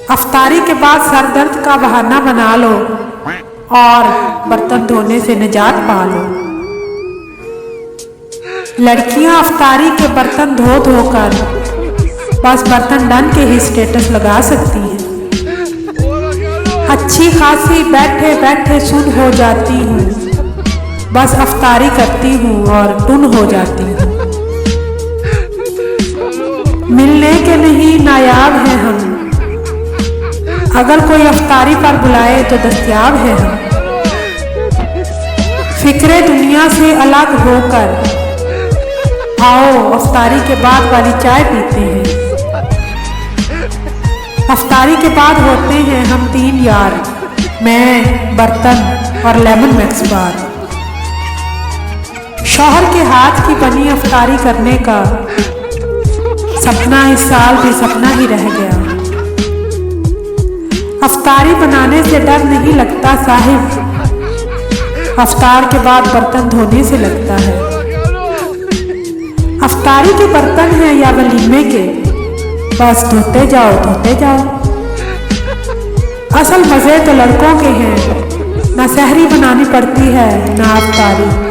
अफ्तारी के बाद सर दर्द का बहाना बना लो और बर्तन धोने से निजात पा लो। लड़कियां अफ्तारी के बर्तन धो धोकर बस बर्तन डन के ही स्टेटस लगा सकती हैं। अच्छी खासी बैठे बैठे सुन हो जाती हूँ, बस अफ्तारी करती हूँ और टुन हो जाती हूँ। मिलने के नहीं नायाब हैं हम, अगर कोई अफ्तारी पर बुलाए तो दस्तयाब है हम। फिक्रे दुनिया से अलग होकर आओ अफ्तारी के बाद वाली चाय पीते हैं। अफ्तारी के बाद होते हैं हम 3 यार, मैं, बर्तन और लेमन मैक्स बार। शौहर के हाथ की बनी अफ्तारी करने का सपना इस साल भी सपना ही रह गया। अफ्तारी बनाने से डर नहीं लगता साहिब, अफ्तार के बाद बर्तन धोने से लगता है। अफ्तारी के बर्तन हैं या वलीमे के, बस धोते जाओ धोते जाओ। असल मजे तो लड़कों के हैं, ना सहरी बनानी पड़ती है ना अफ्तारी।